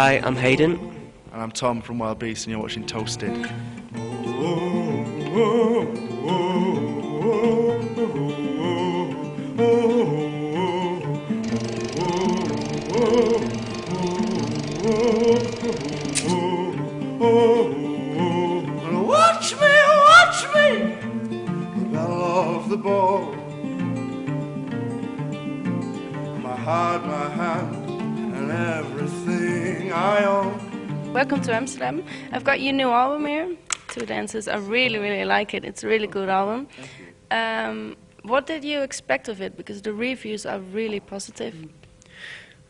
Hi, I'm Hayden. And I'm Tom from Wild Beast, and you're watching Toasted. Watch me, the bell of the ball. My heart, my hand, and everything I own. Welcome to Amsterdam. I've got your new album here, Two Dances. I really like it. It's a really good album. What did you expect of it? Because the reviews are really positive.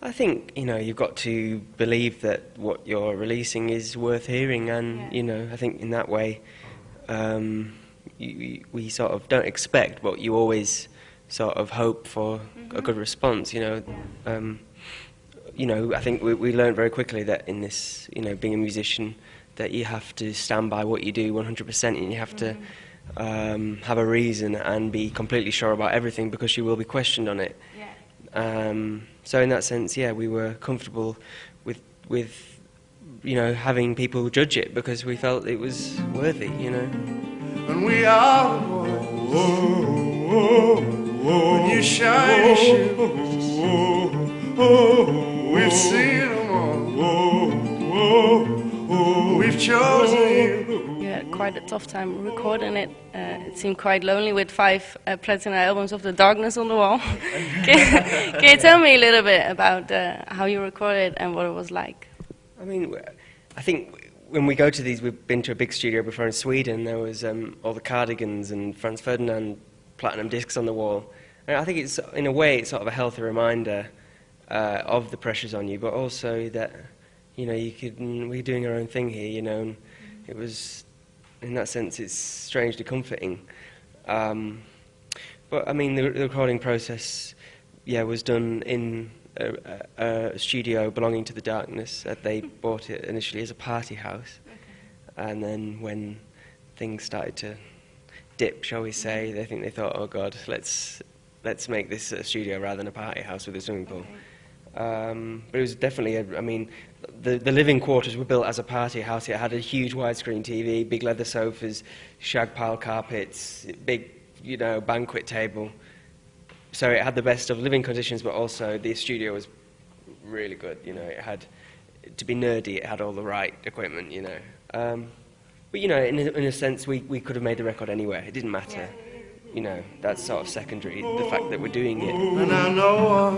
I think, you've got to believe that what you're releasing is worth hearing, and, I think in that way, we sort of don't expect, but you always sort of hope for a good response, I think we learned very quickly that in this, being a musician, that you have to stand by what you do 100%, and you have to have a reason and be completely sure about everything, because you will be questioned on it. So in that sense, we were comfortable with having people judge it, because we felt it was worthy, And we are the boys. When you shine your shoes, we've seen them all. We've chosen you. You had quite a tough time recording it. It seemed quite lonely with 5 platinum albums of The Darkness on the wall. Can you tell me a little bit about how you recorded and what it was like? I think when we go to these, we've been to a big studio before in Sweden. There was all the Cardigans and Franz Ferdinand platinum discs on the wall. And I think it's, in a way, it's sort of a healthy reminder of the pressures on you, but also that, we're doing our own thing here, and it was, in that sense, it's strangely comforting. But, the recording process, was done in a studio belonging to The Darkness. They bought it initially as a party house, and then when things started to dip, shall we say, they thought, oh God, let's make this a studio rather than a party house with a swimming pool. But it was definitely, the living quarters were built as a party house. It had a huge widescreen TV, big leather sofas, shag pile carpets, big, banquet table. So it had the best of living conditions, but also the studio was really good. It had, to be nerdy, it had all the right equipment. But in a sense, we could have made the record anywhere. It didn't matter. That's sort of secondary. The fact that we're doing it. And I know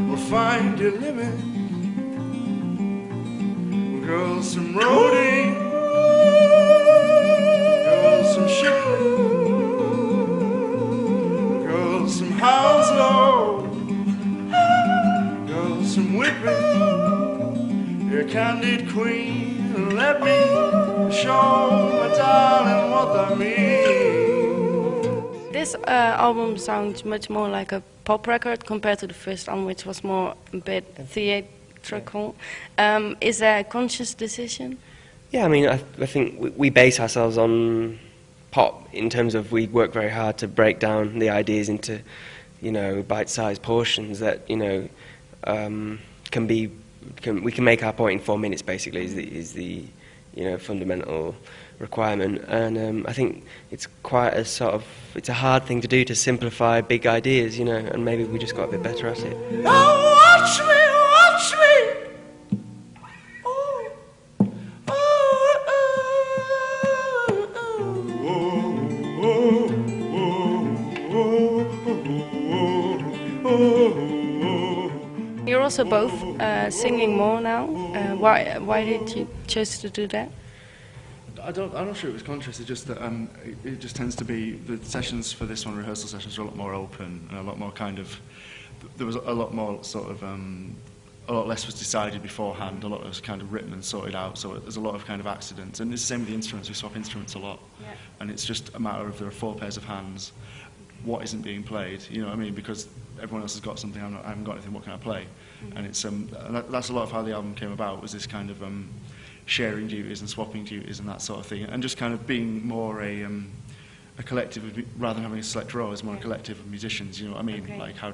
we'll find your limit. Girls from roadie, girls from shipping, girls from Hounslow, girls from Whitby, your candid queen. Let me show my darling what that means. This album sounds much more like a pop record compared to the first album, which was more a bit theatrical. Is that a conscious decision? Yeah, I think we base ourselves on pop in terms of we work very hard to break down the ideas into, bite-sized portions that, we can make our point in 4 minutes. Basically, is the fundamental requirement, and I think it's quite it's a hard thing to do, to simplify big ideas, and maybe we just got a bit better at it. Oh, watch me. You're also both singing more now. Why did you choose to do that? I'm not sure it was conscious. It's just that it just tends to be the sessions for this one, rehearsal sessions, are a lot more open and a lot more kind of. There was a lot more sort of. A lot less was decided beforehand. A lot was kind of written and sorted out. So there's a lot of kind of accidents, and it's the same with the instruments. We swap instruments a lot, and it's just a matter of there are 4 pairs of hands. What isn't being played? Because everyone else has got something. I haven't got anything. What can I play? And it's that's a lot of how the album came about. Was this kind of sharing duties and swapping duties and that sort of thing, and just kind of being more a collective rather than having a select row. It's more a collective of musicians. You know what I mean? Okay. Like how